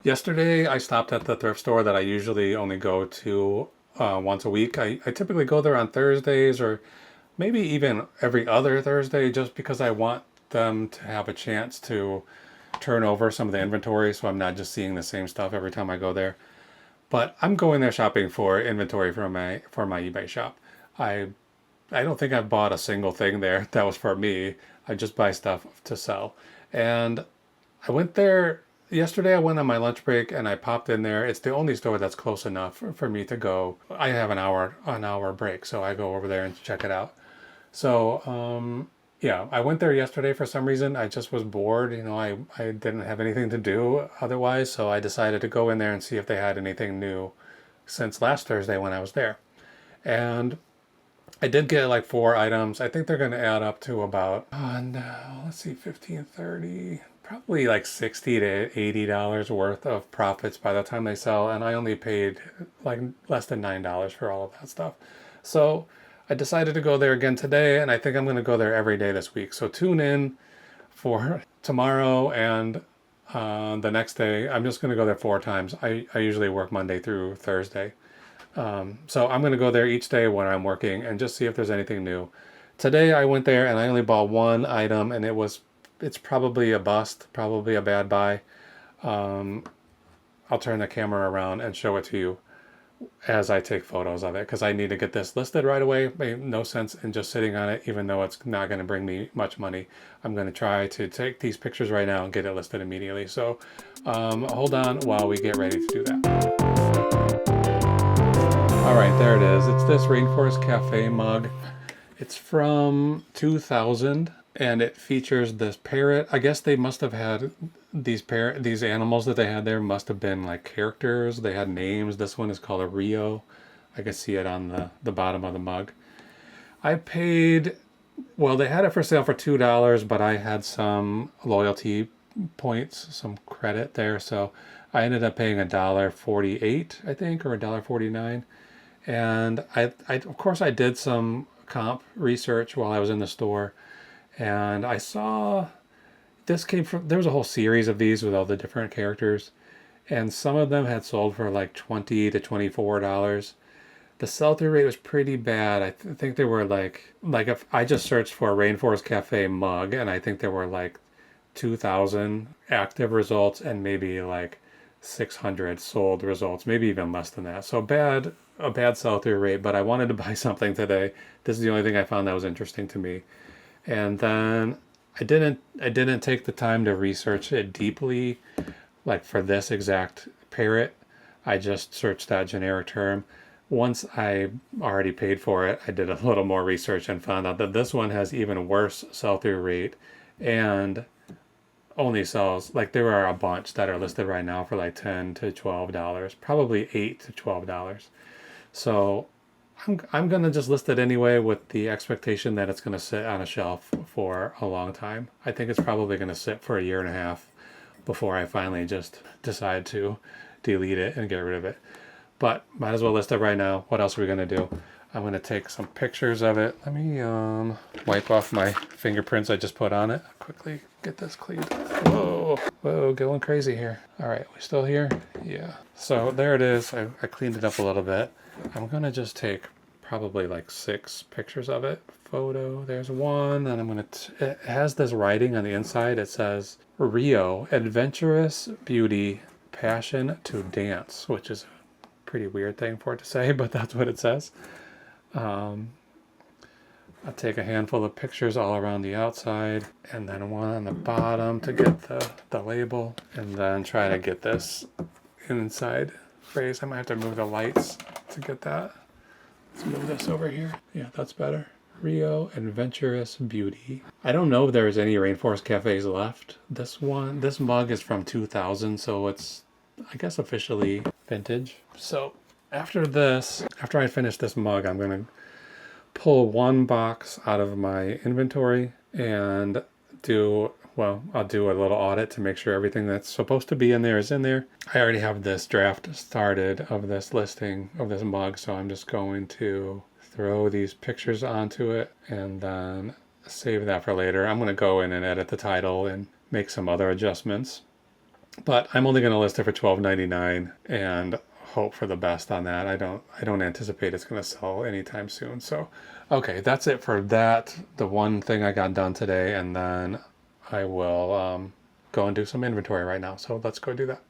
Yesterday, I stopped at the thrift store that I usually only go to once a week. I typically go there on Thursdays or maybe even every other Thursday just because I want them to have a chance to turn over some of the inventory so I'm not just seeing the same stuff every time I go there. But I'm going there shopping for inventory for my eBay shop. I I don't think I've bought a single thing there that was for me. I just buy stuff to sell. And I went there yesterday. I went on my lunch break and I popped in there. It's the only store that's close enough for me to go. I have an hour break, so I go over there and check it out. So yeah, I went there yesterday for some reason. I just was bored. I didn't have anything to do otherwise, so I decided to go in there and see if they had anything new since last Thursday when I was there. And I did get like four items. I think they're going to add up to about, no, let's see, 15, 30, probably like 60 to $80 worth of profits by the time they sell. And I only paid like less than $9 for all of that stuff. So I decided to go there again today, and I think I'm going to go there every day this week. So tune in for tomorrow and the next day. I'm just going to go there four times. I usually work Monday through Thursday. So I'm going to go there each day when I'm working and just see if there's anything new. Today I went there and I only bought one item, and it's probably a bust, probably a bad buy. Um, I'll turn the camera around and show it to you as I take photos of it because I need to get this listed right away. Made no sense in just sitting on it, even though it's not going to bring me much money. I'm going to try to take these pictures right now and get it listed immediately. So hold on while we get ready to do that. All right, there it is. It's this Rainforest Cafe mug. It's from 2000 and it features this parrot. I guess they must have had these animals that they had there must have been like characters. They had names. This one is called a Rio. I can see it on the bottom of the mug. I paid, well, they had it for sale for $2, but I had some loyalty points, some credit there. So I ended up paying $1.48, I think, or $1.49. And I of course I did some comp research while I was in the store, and I saw this came from, there was a whole series of these with all the different characters, and some of them had sold for like $20 to $24. The sell-through rate was pretty bad. I think there were like if I just searched for a Rainforest Cafe mug, and I think there were like 2,000 active results and maybe like 600 sold results, maybe even less than that. So a bad sell-through rate, but I wanted to buy something today. This is the only thing I found that was interesting to me. And then I didn't take the time to research it deeply, like for this exact parrot. I just searched that generic term. Once I already paid for it, I did a little more research and found out that this one has even worse sell-through rate and only sells, like there are a bunch that are listed right now for like $10 to $12, probably $8 to $12. So I'm gonna just list it anyway with the expectation that it's gonna sit on a shelf for a long time. I think it's probably gonna sit for a year and a half before I finally just decide to delete it and get rid of it. But might as well list it right now. What else are we gonna do? I'm gonna take some pictures of it. Let me wipe off my fingerprints I just put on it. Quickly get this cleaned. Whoa, going crazy here. All right, we still here? Yeah. So there it is. I cleaned it up a little bit. I'm gonna just take probably like 6 pictures of it. Photo, there's one, and I'm gonna, it has this writing on the inside. It says, Rio, adventurous beauty, passion to dance, which is a pretty weird thing for it to say, but that's what it says. Um, I'll take a handful of pictures all around the outside and then one on the bottom to get the label, and then try to get this inside phrase. I might have to move the lights to get that. Let's move this over here. Yeah, that's better. Rio Adventurous Beauty. I don't know if there's any Rainforest Cafes left. This mug is from 2000, so it's, I guess, officially vintage. So after I finish this mug, I'm going to pull one box out of my inventory and I'll do a little audit to make sure everything that's supposed to be in there is in there. I already have this draft started of this listing of this mug, so I'm just going to throw these pictures onto it and then save that for later. I'm going to go in and edit the title and make some other adjustments. but I'm only going to list it for $12.99 and hope for the best on that. I don't anticipate it's going to sell anytime soon. So, okay, that's it for that. The one thing I got done today, and then I will go and do some inventory right now. So let's go do that.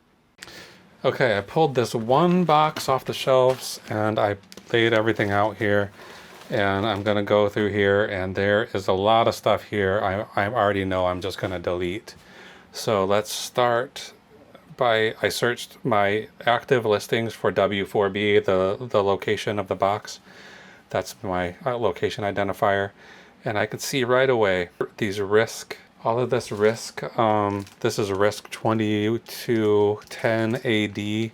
Okay, I pulled this one box off the shelves and I laid everything out here. And I'm going to go through here, and there is a lot of stuff here I already know I'm just going to delete. So let's start by, I searched my active listings for W4B, the location of the box. That's my location identifier. And I could see right away these risk, all of this risk, this is risk 2210 AD.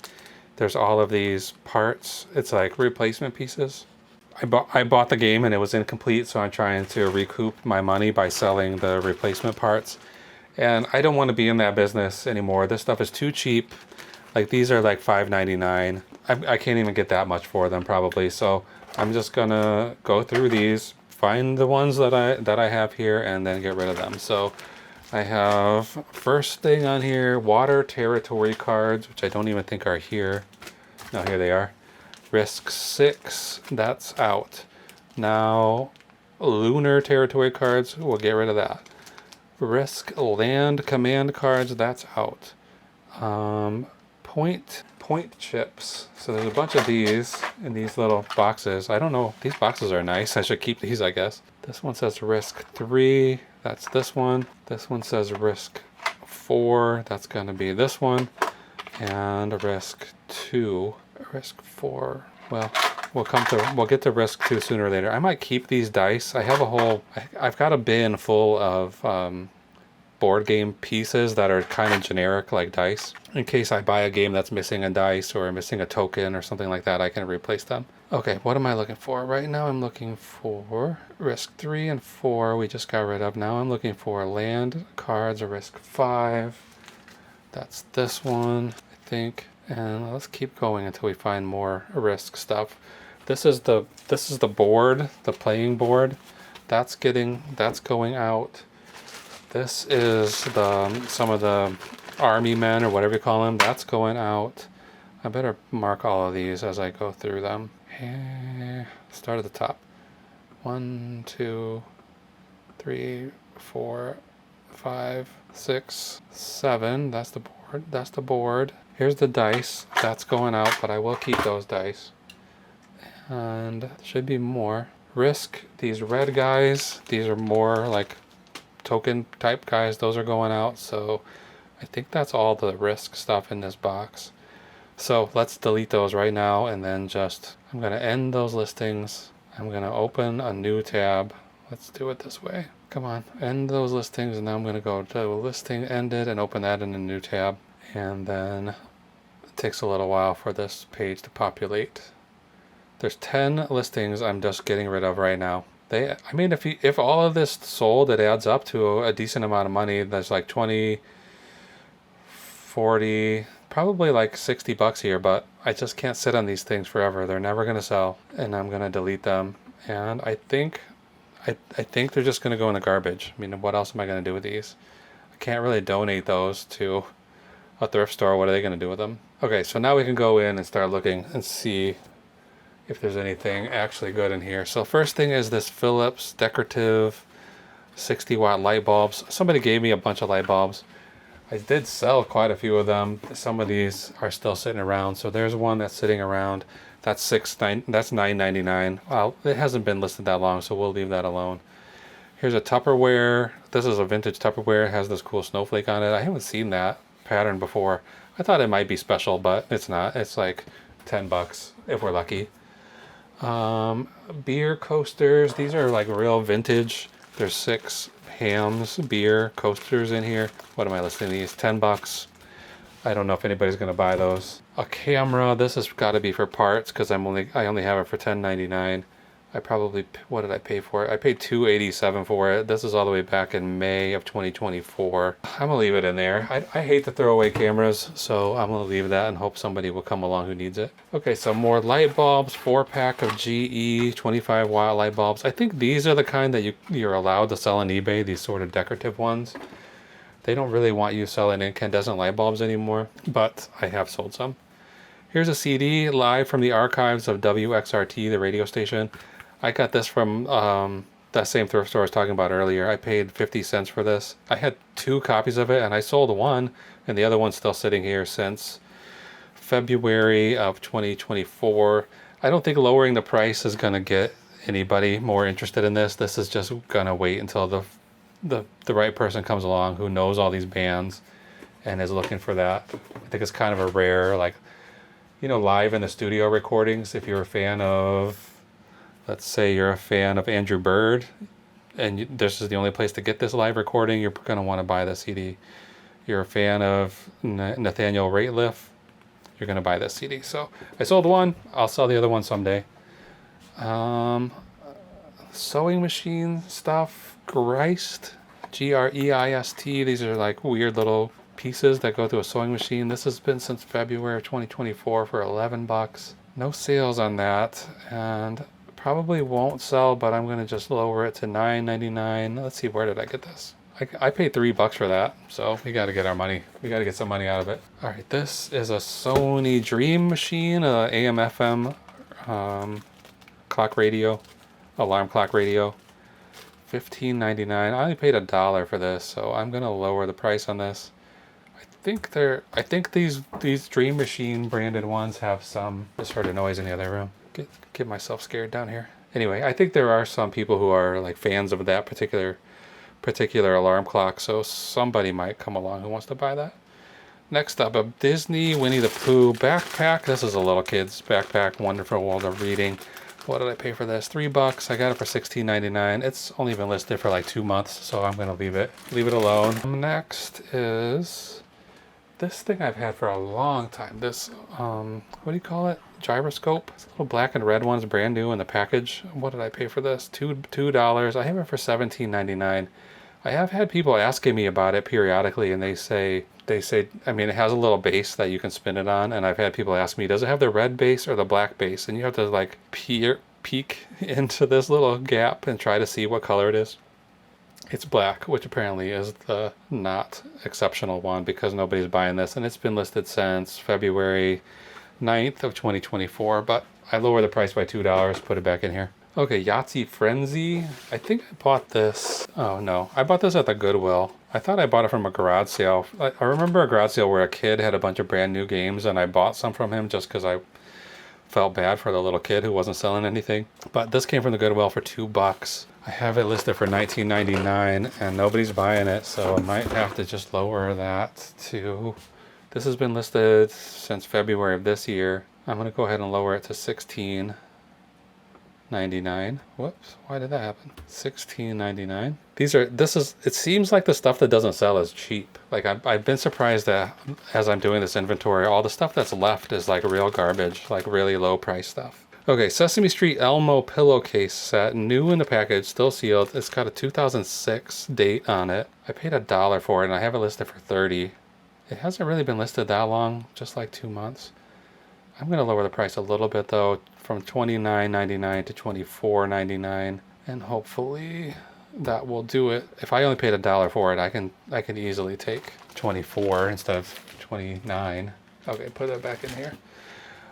There's all of these parts. It's like replacement pieces. I bought the game and it was incomplete, so I'm trying to recoup my money by selling the replacement parts. And I don't want to be in that business anymore. This stuff is too cheap. Like these are like $5.99. I can't even get that much for them probably. So I'm just gonna go through these, find the ones that I have here, and then get rid of them. So I have first thing on here, water territory cards, which I don't even think are here. No, here they are. Risk 6, that's out. Now, lunar territory cards, we'll get rid of that. Risk land command cards, that's out. Point chips. So there's a bunch of these in these little boxes. I don't know. These boxes are nice. I should keep these, I guess. This one says risk 3. That's this one. This one says risk 4. That's going to be this one. And risk 2. Risk 4. Well, we'll get to risk 2 sooner or later. I might keep these dice. I've got a bin full of board game pieces that are kind of generic like dice. In case I buy a game that's missing a dice or missing a token or something like that, I can replace them. Okay, what am I looking for? Right now I'm looking for risk 3 and 4 we just got rid of. Now I'm looking for land cards, or risk 5. That's this one, I think. And let's keep going until we find more risk stuff. This is the board, the playing board. That's going out. This is some of the army men or whatever you call them. That's going out. I better mark all of these as I go through them. Start at the top. 1, 2, 3, 4, 5, 6, 7. That's the board. That's the board. Here's the dice. That's going out, but I will keep those dice. And there should be more. Risk, these red guys, these are more like token type guys. Those are going out. So I think that's all the risk stuff in this box. So let's delete those right now, and then I'm going to end those listings. I'm going to open a new tab. Let's do it this way. Come on, end those listings, and now I'm going to go to listing ended and open that in a new tab. And then it takes a little while for this page to populate. There's 10 listings I'm just getting rid of right now. If all of this sold, it adds up to a decent amount of money. There's like 20, 40, probably like $60 here, but I just can't sit on these things forever. They're never going to sell, and I'm going to delete them. And I think they're just going to go in the garbage. I mean, what else am I going to do with these? I can't really donate those to a thrift store. What are they going to do with them? Okay, so now we can go in and start looking and see if there's anything actually good in here. So first thing is this Philips decorative 60-watt light bulbs. Somebody gave me a bunch of light bulbs. I did sell quite a few of them. Some of these are still sitting around. So there's one that's sitting around. That's $9.99. Well, it hasn't been listed that long, so we'll leave that alone. Here's a Tupperware. This is a vintage Tupperware. It has this cool snowflake on it. I haven't seen that pattern before. I thought it might be special, but it's not. It's like $10 if we're lucky. Beer coasters. These are like real vintage. There's 6 Hams beer coasters in here. What am I listing these? $10. I don't know if anybody's gonna buy those. A camera. This has got to be for parts because I only have it for $10.99. What did I pay for it? I paid $2.87 for it. This is all the way back in May of 2024. I'm gonna leave it in there. I hate to throw away cameras, so I'm gonna leave that and hope somebody will come along who needs it. Okay, so more light bulbs, 4-pack of GE 25-watt light bulbs. I think these are the kind that you're allowed to sell on eBay, these sort of decorative ones. They don't really want you selling incandescent light bulbs anymore, but I have sold some. Here's a CD live from the archives of WXRT, the radio station. I got this from that same thrift store I was talking about earlier. I paid 50 cents for this. I had 2 copies of it, and I sold one, and the other one's still sitting here since February of 2024. I don't think lowering the price is going to get anybody more interested in this. This is just going to wait until the right person comes along who knows all these bands and is looking for that. I think it's kind of a rare, like, you know, live in the studio recordings. If you're a fan of, let's say you're a fan of Andrew Bird, and this is the only place to get this live recording, you're going to want to buy the CD. You're a fan of Nathaniel Rateliff, you're going to buy this CD. So I sold one. I'll sell the other one someday. Sewing machine stuff. Greist. Greist. These are like weird little pieces that go through a sewing machine. This has been since February of 2024 for 11 bucks. No sales on that, and probably won't sell, but I'm going to just lower it to $9.99. Let's see, where did I get this? I paid $3 for that, so we got to get our money. We got to get some money out of it. All right, this is a Sony Dream Machine, a AM/FM clock radio, alarm clock radio. $15.99. I only paid $1 for this, so I'm gonna lower the price on this. I think these Dream Machine branded ones have some. Just heard a noise in the other room. Get myself scared down here. Anyway, I think there are some people who are like fans of that particular alarm clock, so somebody might come along who wants to buy that. Next up, a Disney Winnie the Pooh backpack. This is a little kid's backpack, Wonderful World of Reading. What did I pay for this? $3. I got it for $16.99. It's only been listed for like 2 months, so I'm gonna leave it alone. Next is this thing I've had for a long time. This what do you call it? Gyroscope. It's a little black and red one's brand new in the package. What did I pay for this? $2. I have it for $17.99. I have had people asking me about it periodically, and they say, I mean, it has a little base that you can spin it on, and I've had people ask me, does it have the red base or the black base? And you have to like peek into this little gap and try to see what color it is. It's black, which apparently is the not exceptional one because nobody's buying this, and it's been listed since February 9th of 2024, but I lowered the price by $2, put it back in here. Okay, Yahtzee Frenzy. I think I bought this. Oh no, I bought this at the Goodwill. I thought I bought it from a garage sale. I remember a garage sale where a kid had a bunch of brand new games, and I bought some from him just because I felt bad for the little kid who wasn't selling anything. But this came from the Goodwill for $2. I have it listed for $19.99, and nobody's buying it, so I might have to just lower that to. This has been listed since February of this year. I'm gonna go ahead and lower it to $16.99. Whoops, why did that happen? $16.99. It seems like the stuff that doesn't sell is cheap. Like I've been surprised that as I'm doing this inventory, all the stuff that's left is like real garbage, like really low price stuff. Okay, Sesame Street Elmo pillowcase set, new in the package, still sealed. It's got a 2006 date on it. I paid $1 for it, and I have it listed for $30. It hasn't really been listed that long, just like 2 months. I'm gonna lower the price a little bit though, from $29.99 to $24.99, and hopefully that will do it. If I only paid $1 for it, I can easily take 24 instead of 29. Okay, put that back in here.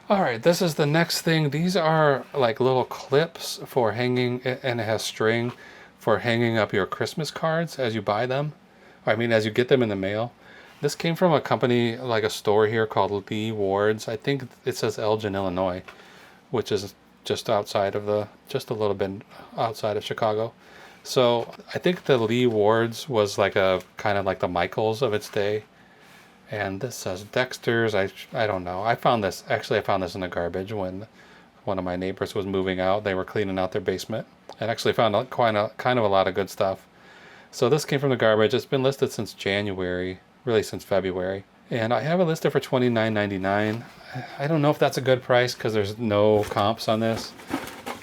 All right, this is the next thing. These are like little clips for hanging, and it has string for hanging up your Christmas cards as you buy them. I mean, as you get them in the mail. This came from a company, like a store here called Lee Ward's. I think it says Elgin, Illinois, which is just a little bit outside of Chicago. So I think the Lee Ward's was like a kind of like the Michaels of its day. And this says Dexter's. I don't know. I found this in the garbage when one of my neighbors was moving out. They were cleaning out their basement and actually found kind of a lot of good stuff. So this came from the garbage. It's been listed since January, really since February. And I have it listed for $29.99. I don't know if that's a good price because there's no comps on this,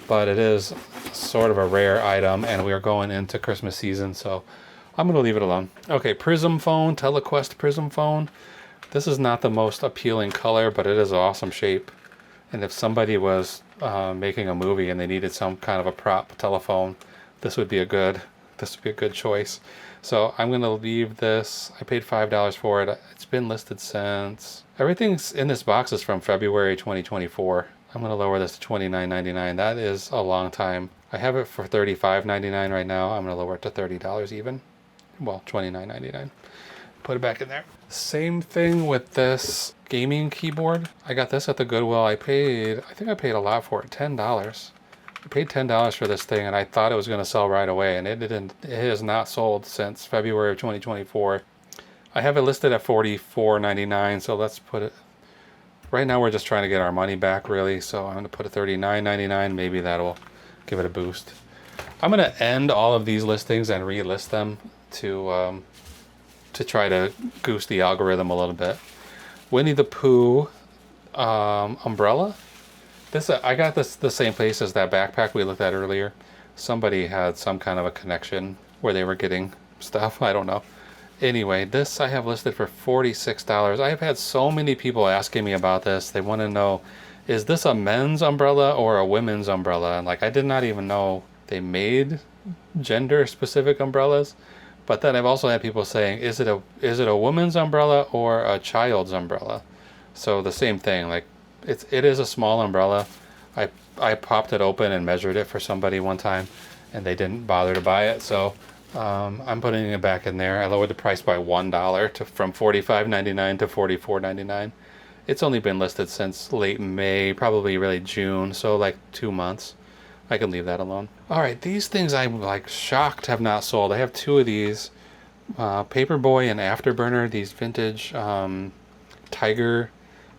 but it is sort of a rare item, and we are going into Christmas season, so I'm going to leave it alone. Okay, Prism phone, Telequest Prism phone. This is not the most appealing color, but it is an awesome shape. And if somebody was making a movie and they needed some kind of a prop telephone, this would be a good this would be a good choice. So I'm going to leave this. I paid $5 for it. It's been listed since... Everything's in this box is from February 2024. I'm going to lower this to $29.99. That is a long time. I have it for $35.99 right now. I'm going to lower it to $30 even. Well, $29.99. Put it back in there. Same thing with this gaming keyboard. I got this at the Goodwill. I think I paid a lot for it, $10. I paid $10 for this thing, and I thought it was going to sell right away, and it didn't. It has not sold since February of 2024. I have it listed at $44.99, so let's put it... Right now we're just trying to get our money back, really, so I'm going to put it $39.99. Maybe that'll give it a boost. I'm going to end all of these listings and relist them to try to goose the algorithm a little bit. Winnie the Pooh umbrella. I got this the same place as that backpack we looked at earlier. Somebody had some kind of a connection where they were getting stuff. I don't know. Anyway, this I have listed for $46. I have had so many people asking me about this. They want to know, is this a men's umbrella or a women's umbrella? And like, I did not even know they made gender specific umbrellas. But then I've also had people saying, is it a woman's umbrella or a child's umbrella? So the same thing, like it is a small umbrella. I popped it open and measured it for somebody one time, and they didn't bother to buy it. So I'm putting it back in there. I lowered the price by $1 from $45.99 to $44.99. It's only been listed since late May, probably really June, so like 2 months. I can leave that alone. All right, these things I'm like shocked have not sold. I have 2 of these, Paperboy and Afterburner, these vintage Tiger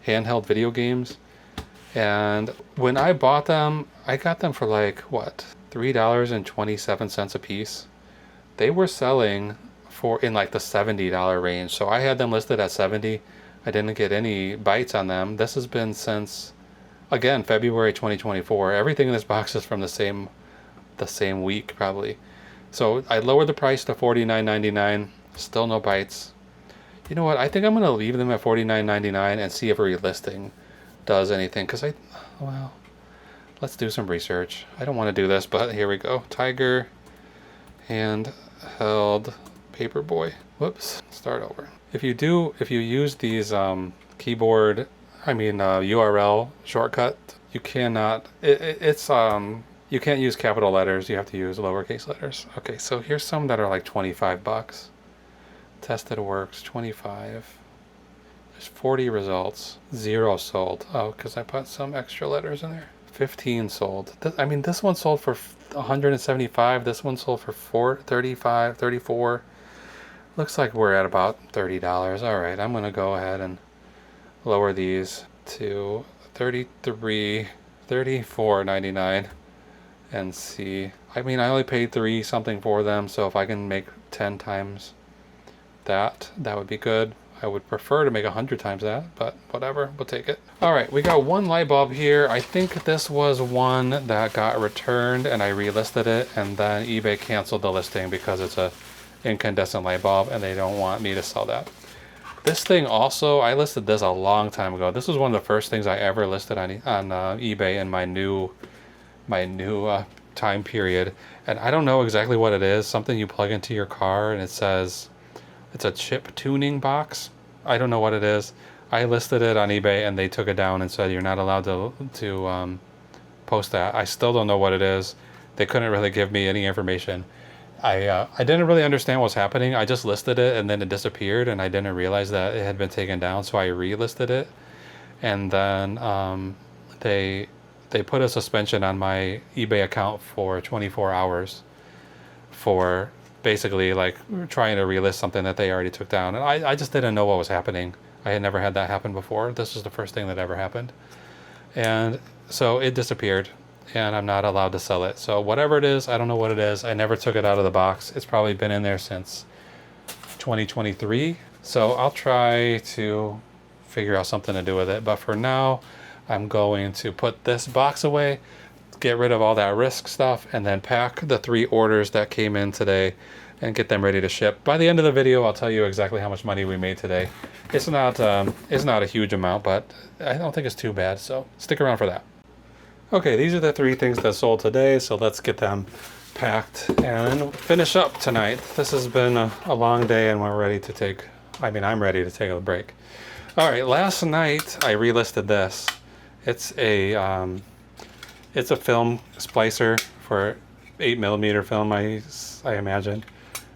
handheld video games. And when I bought them, I got them for like, what, $3.27 a piece. They were selling in like the $70 range. So I had them listed at $70. I didn't get any bites on them. This has been since... Again, February 2024. Everything in this box is from the same week, probably. So I lowered the price to $49.99. Still no bites. You know what? I think I'm going to leave them at $49.99 and see if a relisting does anything. Well, let's do some research. I don't want to do this, but here we go. Tiger, Handheld, Paperboy. Whoops. Start over. If you use these keyboard... URL shortcut, you cannot, you can't use capital letters, you have to use lowercase letters. Okay, so here's some that are like $25. Tested works, 25. There's 40 results, 0 sold. Oh, because I put some extra letters in there. 15 sold. This one sold for $175, this one sold for $35, $34. Looks like we're at about $30. All right, I'm gonna go ahead and lower these to $34.99 and see. I only paid $3 something for them, so if I can make 10 times that would be good. I would prefer to make 100 times that, but whatever, we'll take it. All right, we got one light bulb here. I think this was one that got returned and I relisted it, and then eBay canceled the listing because it's a incandescent light bulb and they don't want me to sell that. This thing also, I listed this a long time ago. This was one of the first things I ever listed on eBay in my new time period. And I don't know exactly what it is. Something you plug into your car and it says it's a chip tuning box. I don't know what it is. I listed it on eBay and they took it down and said you're not allowed to post that. I still don't know what it is. They couldn't really give me any information. I didn't really understand what's happening. I just listed it and then it disappeared and I didn't realize that it had been taken down, so I relisted it. And then they put a suspension on my eBay account for 24 hours for basically like trying to relist something that they already took down. And I just didn't know what was happening. I had never had that happen before. This was the first thing that ever happened. And so it disappeared. And I'm not allowed to sell it. So whatever it is, I don't know what it is. I never took it out of the box. It's probably been in there since 2023. So I'll try to figure out something to do with it. But for now, I'm going to put this box away, get rid of all that risk stuff, and then pack the 3 orders that came in today and get them ready to ship. By the end of the video, I'll tell you exactly how much money we made today. It's not a huge amount, but I don't think it's too bad. So stick around for that. Okay, these are the 3 things that sold today, so let's get them packed and finish up tonight. This has been a long day and we're ready to take, I'm ready to take a break. All right, last night I relisted this. It's a film splicer for 8mm film, I imagine.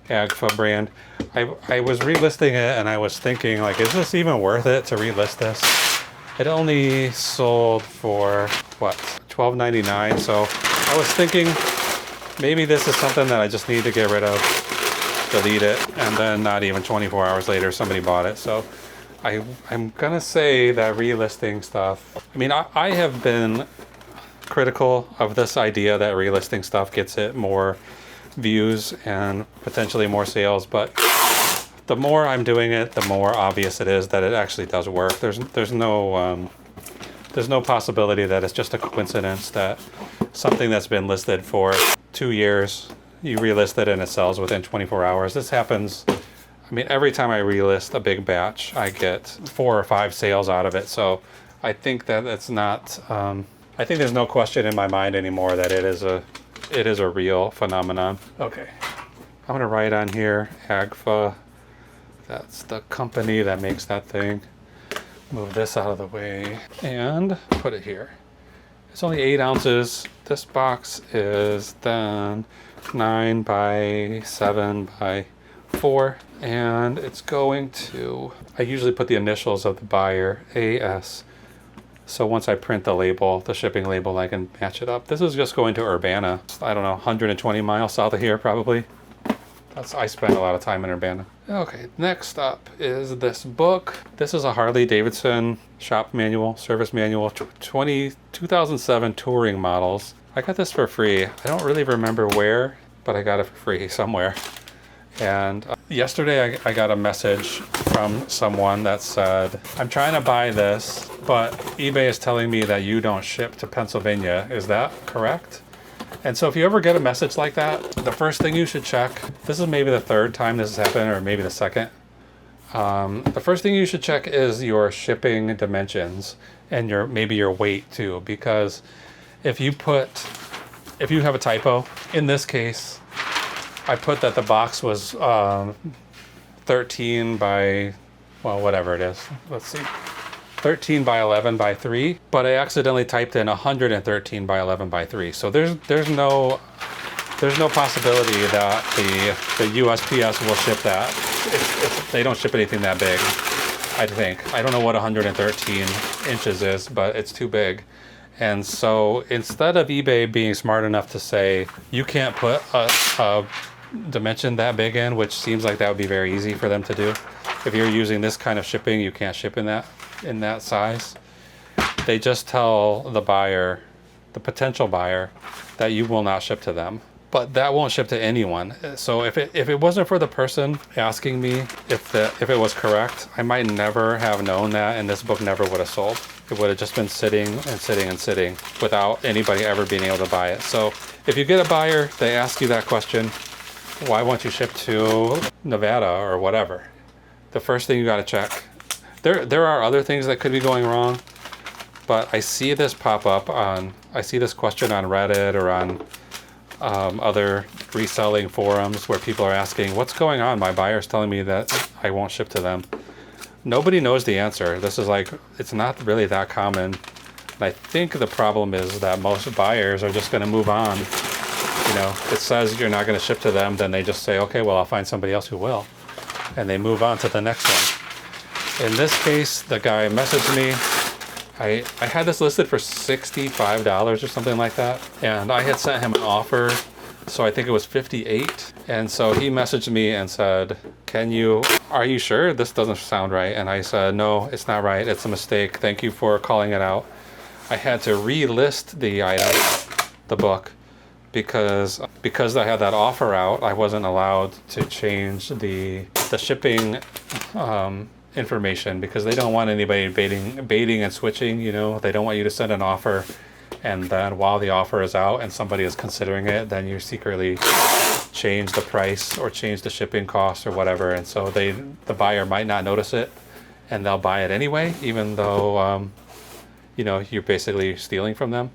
Agfa brand. I was relisting it and I was thinking, like, is this even worth it to relist this? It only sold for, what, $12.99. So I was thinking maybe this is something that I just need to get rid of, delete it, and then not even 24 hours later somebody bought it. So I'm gonna say that relisting stuff, I mean, I have been critical of this idea that relisting stuff gets it more views and potentially more sales, but the more I'm doing it, the more obvious it is that it actually does work. There's no possibility that it's just a coincidence that something that's been listed for 2 years, you relist it and it sells within 24 hours. This happens, I mean, every time I relist a big batch, I get 4 or 5 sales out of it. So I think that it's not, I think there's no question in my mind anymore that it is a real phenomenon. Okay, I'm gonna write on here, Agfa. That's the company that makes that thing. Move this out of the way and put it here. It's only 8 ounces. This box is then 9 by 7 by 4. And it's going to, I usually put the initials of the buyer, AS. So once I print the label, the shipping label, I can match it up. This is just going to Urbana. I don't know, 120 miles south of here probably. I spend a lot of time in Urbana. Okay, next up is this book. This is a Harley Davidson shop manual, service manual, 2007 touring models. I got this for free. I don't really remember where, but I got it for free somewhere. And yesterday I got a message from someone that said, I'm trying to buy this, but eBay is telling me that you don't ship to Pennsylvania. Is that correct? And so if you ever get a message like that, the first thing you should check, this is maybe the 3rd time this has happened, or maybe the 2nd. The first thing you should check is your shipping dimensions and maybe your weight too, because if you have a typo, in this case, I put that the box was 13 by, well, whatever it is. Let's see. 13 by 11 by 3, but I accidentally typed in 113 by 11 by 3. So there's no possibility that the USPS will ship that. They don't ship anything that big, I think. I don't know what 113 inches is, but it's too big. And so instead of eBay being smart enough to say, you can't put a dimension that big in, which seems like that would be very easy for them to do. If you're using this kind of shipping, you can't ship in that size. They just tell the buyer, the potential buyer, that you will not ship to them. But that won't ship to anyone. So if it wasn't for the person asking me if it was correct, I might never have known that, and this book never would have sold. It would have just been sitting and sitting and sitting without anybody ever being able to buy it. So if you get a buyer, they ask you that question, why won't you ship to Nevada or whatever? The first thing you got to check. There are other things that could be going wrong, but I see this pop up I see this question on Reddit or on other reselling forums where people are asking, what's going on? My buyer's telling me that I won't ship to them. Nobody knows the answer. This is like, it's not really that common. And I think the problem is that most buyers are just going to move on. You know, it says you're not going to ship to them, then they just say, okay, well, I'll find somebody else who will. And they move on to the next one. In this case, the guy messaged me. I had this listed for $65 or something like that. And I had sent him an offer, so I think it was $58. And so he messaged me and said, are you sure? This doesn't sound right. And I said, no, it's not right. It's a mistake. Thank you for calling it out. I had to relist the item, the book, because I had that offer out. I wasn't allowed to change the shipping information because they don't want anybody baiting and switching. You know, they don't want you to send an offer and then while the offer is out and somebody is considering it, then you secretly change the price or change the shipping cost or whatever. And so the buyer might not notice it and they'll buy it anyway, even though you know, you're basically stealing from them.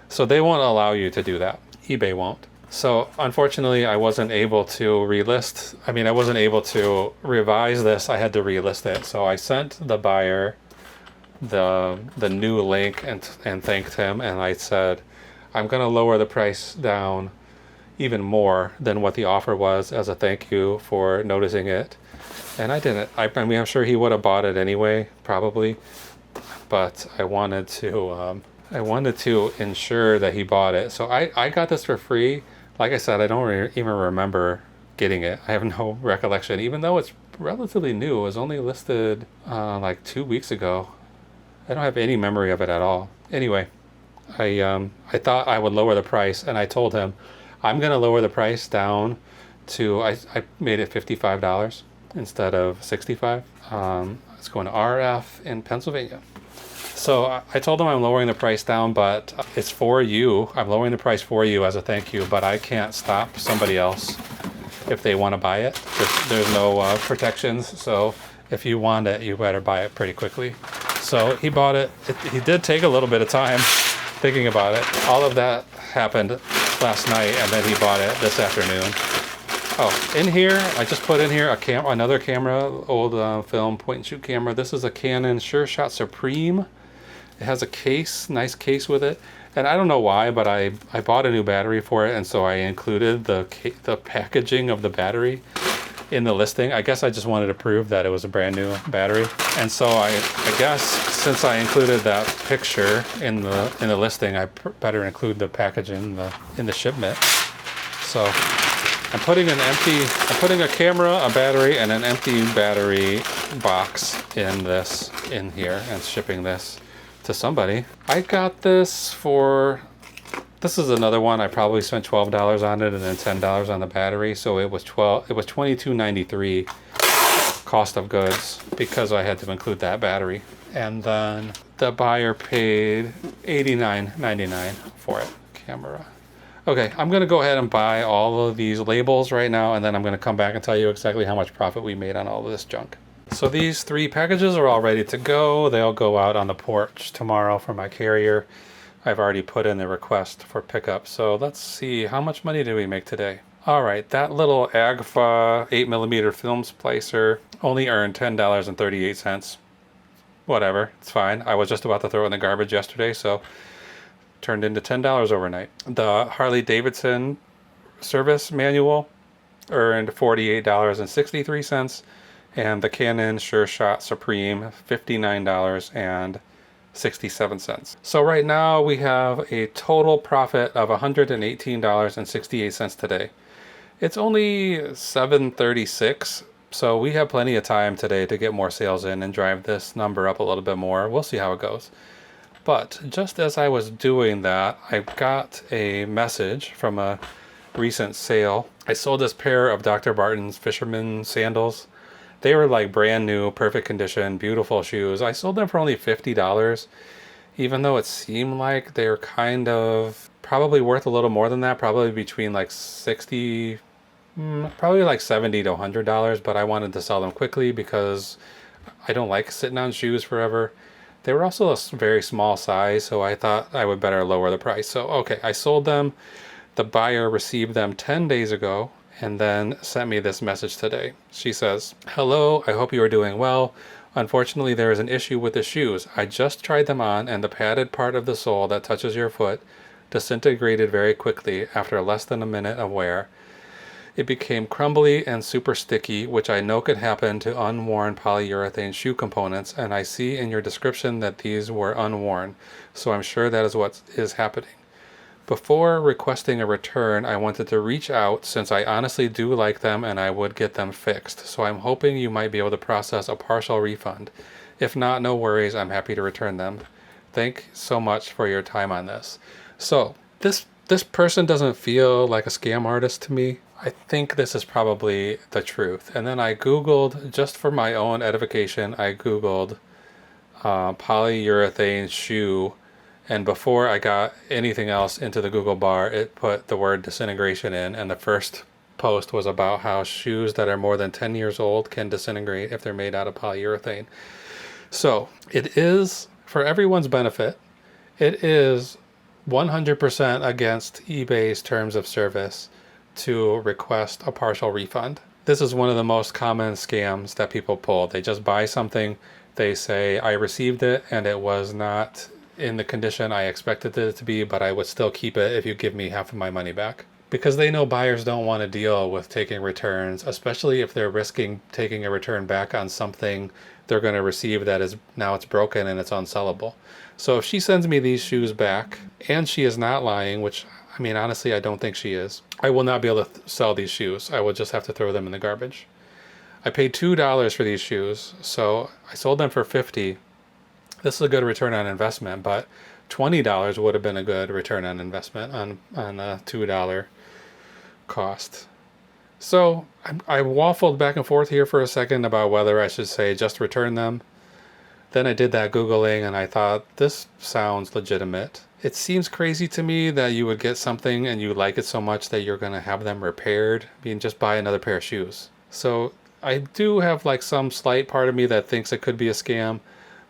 So they won't allow you to do that. eBay won't. So unfortunately, I wasn't able to relist. I mean, I wasn't able to revise this. I had to relist it. So I sent the buyer the new link and thanked him, and I said, I'm gonna lower the price down even more than what the offer was as a thank you for noticing it. And I didn't. I mean, I'm sure he would have bought it anyway, probably, but I wanted to ensure that he bought it. So I got this for free. Like I said, I don't even remember getting it. I have no recollection, even though it's relatively new. It was only listed like 2 weeks ago. I don't have any memory of it at all. Anyway, I thought I would lower the price, and I told him I'm gonna lower the price down to I made it $55 instead of 65. It's going to RF in Pennsylvania. So I told them I'm lowering the price down, but it's for you. I'm lowering the price for you as a thank you, but I can't stop somebody else if they want to buy it. There's no protections, so if you want it, you better buy it pretty quickly. So he bought it. He did take a little bit of time thinking about it. All of that happened last night, and then he bought it this afternoon. Oh, in here, I just put in here another camera, old film point and shoot camera. This is a Canon Sure Shot Supreme. It has a case, nice case with it. And I don't know why, but I bought a new battery for it, and so I included the packaging of the battery in the listing. I guess I just wanted to prove that it was a brand new battery. And so I guess since I included that picture in the listing, I better include the packaging in the shipment. So I'm putting a camera, a battery, and an empty battery box in here and shipping this to somebody. I got this is another one. I probably spent $12 on it and then $10 on the battery. So it was $22.93 cost of goods because I had to include that battery. And then the buyer paid $89.99 for it. Camera. Okay, I'm gonna go ahead and buy all of these labels right now, and then I'm gonna come back and tell you exactly how much profit we made on all of this junk. So these 3 packages are all ready to go. They'll go out on the porch tomorrow for my carrier. I've already put in the request for pickup. So let's see, how much money did we make today? All right, that little Agfa 8mm film splicer only earned $10.38. Whatever, it's fine. I was just about to throw it in the garbage yesterday, so turned into $10 overnight. The Harley Davidson service manual earned $48.63, and the Canon Sure Shot Supreme $59.67. So right now we have a total profit of $118.68 today. It's only 7:36, so we have plenty of time today to get more sales in and drive this number up a little bit more. We'll see how it goes. But just as I was doing that, I got a message from a recent sale. I sold this pair of Dr. Barton's fisherman sandals. They were like brand new, perfect condition, beautiful shoes. I sold them for only $50, even though it seemed like they were kind of probably worth a little more than that, probably between like $60, probably like $70 to $100, but I wanted to sell them quickly because I don't like sitting on shoes forever. They were also a very small size, so I thought I would better lower the price. So, okay, I sold them. The buyer received them 10 days ago and then sent me this message today. She says, "Hello, I hope you are doing well. Unfortunately, there is an issue with the shoes. I just tried them on and the padded part of the sole that touches your foot disintegrated very quickly after less than a minute of wear. It became crumbly and super sticky, which I know could happen to unworn polyurethane shoe components, and I see in your description that these were unworn, so I'm sure that is what is happening. Before requesting a return, I wanted to reach out since I honestly do like them and I would get them fixed, so I'm hoping you might be able to process a partial refund. If not, no worries, I'm happy to return them. Thank so much for your time on this." So, this person doesn't feel like a scam artist to me. I think this is probably the truth. And then I Googled, just for my own edification, I Googled polyurethane shoe. And before I got anything else into the Google bar, it put the word disintegration in. And the first post was about how shoes that are more than 10 years old can disintegrate if they're made out of polyurethane. So it is, for everyone's benefit, it is 100% against eBay's terms of service to request a partial refund. This is one of the most common scams that people pull. They just buy something, they say, I received it and it was not in the condition I expected it to be, but I would still keep it if you give me half of my money back. Because they know buyers don't want to deal with taking returns, especially if they're risking taking a return back on something they're going to receive that is now it's broken and it's unsellable. So if she sends me these shoes back and she is not lying, which I mean, honestly, I don't think she is, I will not be able to sell these shoes. I will just have to throw them in the garbage. I paid $2 for these shoes, so I sold them for $50. This is a good return on investment, but $20 would have been a good return on investment on a $2 cost. So I waffled back and forth here for a second about whether I should say just return them. Then I did that Googling and I thought, this sounds legitimate. It seems crazy to me that you would get something and you like it so much that you're going to have them repaired. I mean, just buy another pair of shoes. So I do have like some slight part of me that thinks it could be a scam,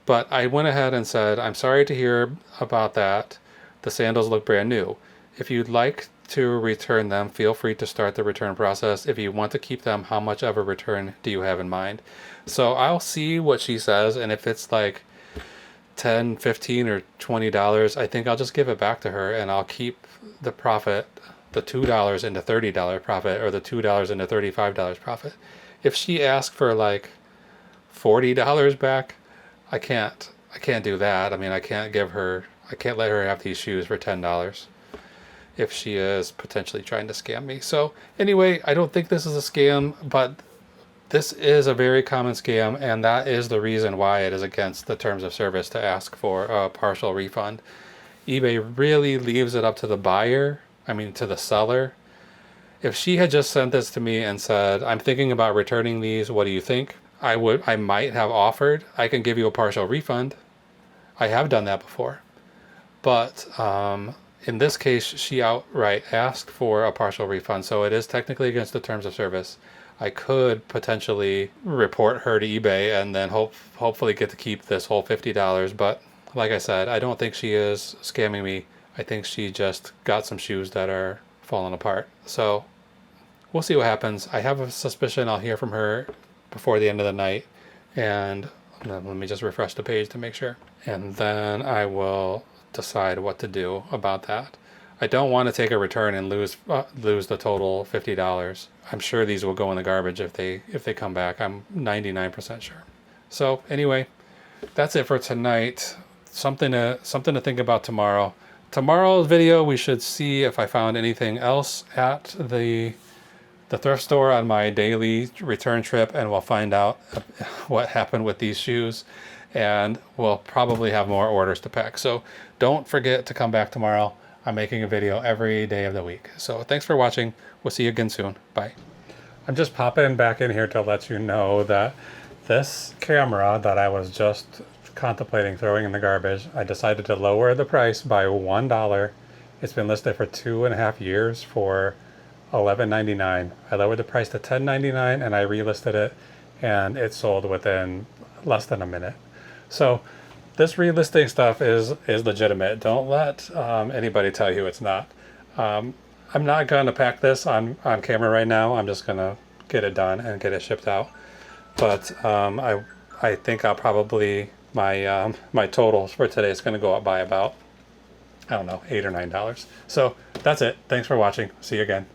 but I went ahead and said, I'm sorry to hear about that. The sandals look brand new. If you'd like to return them, feel free to start the return process. If you want to keep them, how much of a return do you have in mind? So I'll see what she says, and if it's like $10, $15, or $20, I think I'll just give it back to her and I'll keep the profit, the $2 into $30 profit, or the $2 into $35 profit. If she asks for like $40 back, I can't do that. I mean, I can't let her have these shoes for $10 if she is potentially trying to scam me. So anyway, I don't think this is a scam, but this is a very common scam, and that is the reason why it is against the terms of service to ask for a partial refund. eBay really leaves it up to the buyer, to the seller. If she had just sent this to me and said, I'm thinking about returning these, what do you think? I might have offered, I can give you a partial refund. I have done that before. But in this case, she outright asked for a partial refund, so it is technically against the terms of service. I could potentially report her to eBay and then hopefully get to keep this whole $50. But like I said, I don't think she is scamming me. I think she just got some shoes that are falling apart. So we'll see what happens. I have a suspicion I'll hear from her before the end of the night. And let me just refresh the page to make sure. And then I will decide what to do about that. I don't want to take a return and lose the total $50. I'm sure these will go in the garbage if they come back. I'm 99% sure. So anyway, that's it for tonight. Something to think about tomorrow. Tomorrow's video, we should see if I found anything else at the thrift store on my daily return trip, and we'll find out what happened with these shoes, and we'll probably have more orders to pack. So don't forget to come back tomorrow. I'm making a video every day of the week. So thanks for watching. We'll see you again soon. Bye. I'm just popping back in here to let you know that this camera that I was just contemplating throwing in the garbage, I decided to lower the price by $1. It's been listed for 2.5 years for $11.99. I lowered the price to $10.99 and I relisted it, and it sold within less than a minute. So this relisting stuff is legitimate. Don't let anybody tell you it's not. I'm not going to pack this on camera right now. I'm just going to get it done and get it shipped out. But I think I'll probably, my totals for today is going to go up by about, I don't know, $8 or $9. So that's it. Thanks for watching. See you again.